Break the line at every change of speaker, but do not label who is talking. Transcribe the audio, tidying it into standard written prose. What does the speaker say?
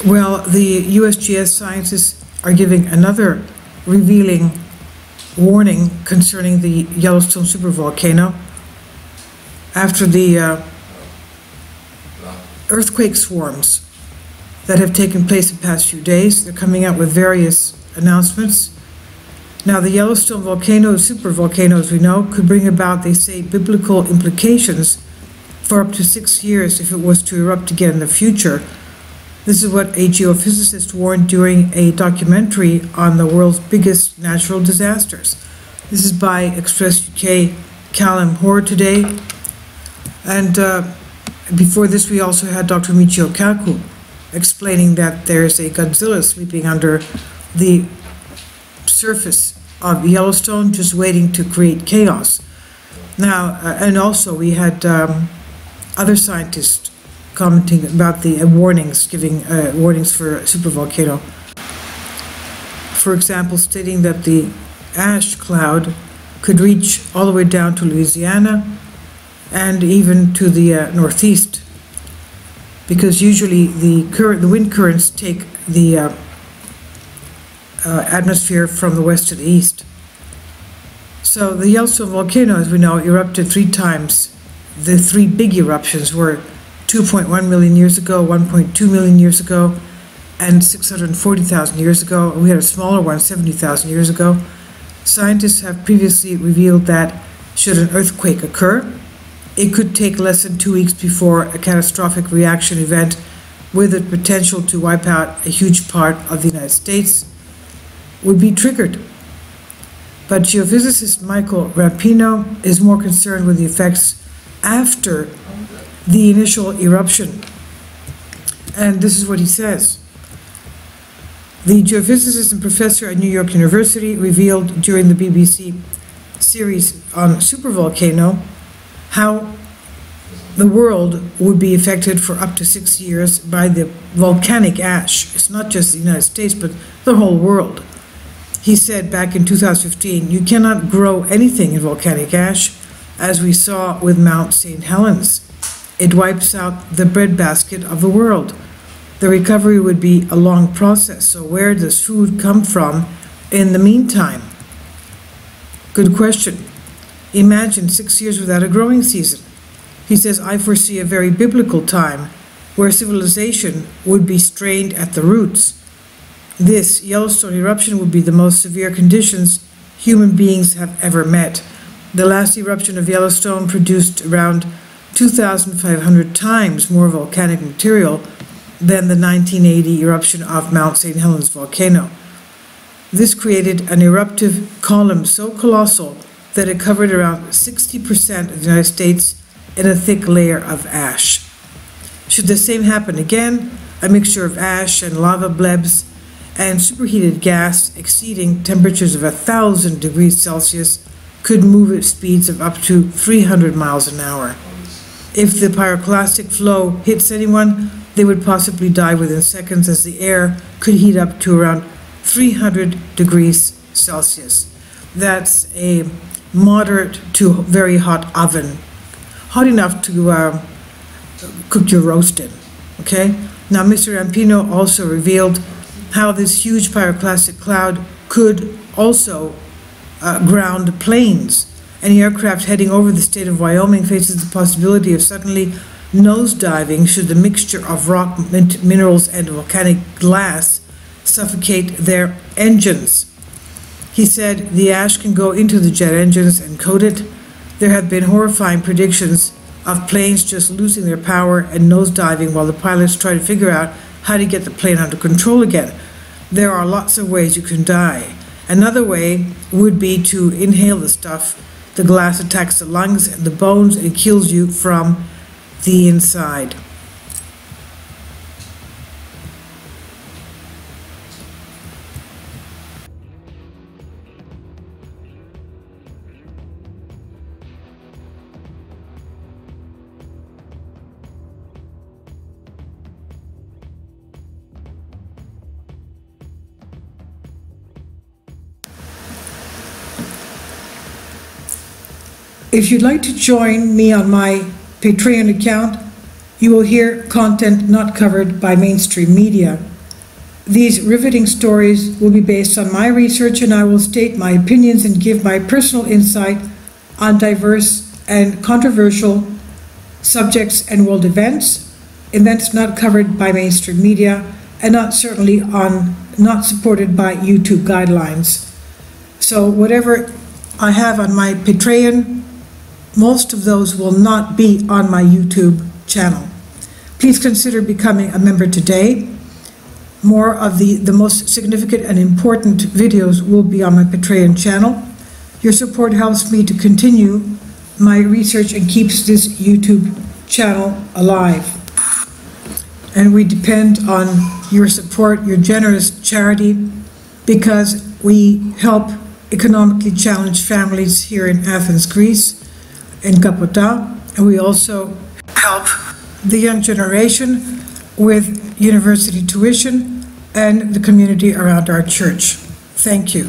Well, the USGS scientists are giving another revealing warning concerning the Yellowstone supervolcano. After the earthquake swarms that have taken place the past few days, they're coming out with various announcements. Now, the Yellowstone volcano, supervolcano, as we know, could bring about, they say, biblical implications for up to 6 years if it was to erupt again in the future. This is what a geophysicist warned during a documentary on the world's biggest natural disasters. This is by Express UK Callum Hoare today. And before this, we also had Dr. Michio Kaku explaining that there's a Godzilla sleeping under the surface of Yellowstone, just waiting to create chaos. Now, and also we had other scientists commenting about the warnings, giving warnings for a supervolcano. For example, stating that the ash cloud could reach all the way down to Louisiana and even to the northeast, because usually the wind currents take the atmosphere from the west to the east. So the Yellowstone volcano, as we know, erupted 3 times. The 3 big eruptions were 2.1 million years ago, 1.2 million years ago, and 640,000 years ago. We had a smaller one 70,000 years ago. Scientists have previously revealed that should an earthquake occur, it could take less than 2 weeks before a catastrophic reaction event with the potential to wipe out a huge part of the United States would be triggered. But geophysicist Michael Rapino is more concerned with the effects after the initial eruption. And this is what he says. The geophysicist and professor at New York University revealed during the BBC series on supervolcano how the world would be affected for up to 6 years by the volcanic ash. It's not just the United States, but the whole world. He said back in 2015, you cannot grow anything in volcanic ash, as we saw with Mount St. Helens. It wipes out the breadbasket of the world. The recovery would be a long process, so where does food come from in the meantime? Good question. Imagine 6 years without a growing season. He says, I foresee a very biblical time where civilization would be strained at the roots. This Yellowstone eruption would be the most severe conditions human beings have ever met. The last eruption of Yellowstone produced around 2,500 times more volcanic material than the 1980 eruption of Mount St. Helens volcano. This created an eruptive column so colossal that it covered around 60% of the United States in a thick layer of ash. Should the same happen again, a mixture of ash and lava blebs and superheated gas exceeding temperatures of 1,000 degrees Celsius could move at speeds of up to 300 miles an hour. If the pyroclastic flow hits anyone, they would possibly die within seconds, as the air could heat up to around 300 degrees Celsius. That's a moderate to very hot oven, hot enough to cook your roast in, okay? Now, Mr. Rampino also revealed how this huge pyroclastic cloud could also ground planes. Any aircraft heading over the state of Wyoming faces the possibility of suddenly nosediving should the mixture of rock, minerals, and volcanic glass suffocate their engines. He said the ash can go into the jet engines and coat it. There have been horrifying predictions of planes just losing their power and nosediving while the pilots try to figure out how to get the plane under control again. There are lots of ways you can die. Another way would be to inhale the stuff. The glass attacks the lungs and the bones and kills you from the inside. If you'd like to join me on my Patreon account, you will hear content not covered by mainstream media. These riveting stories will be based on my research, and I will state my opinions and give my personal insight on diverse and controversial subjects and world events not covered by mainstream media, and not supported by YouTube guidelines. So whatever I have on my Patreon, most of those will not be on my YouTube channel. Please consider becoming a member today. More of the most significant and important videos will be on my Patreon channel. Your support helps me to continue my research and keeps this YouTube channel alive. And we depend on your support, your generous charity, because we help economically challenged families here in Athens, Greece, in Kapota, and we also help the young generation with university tuition and the community around our church. Thank you.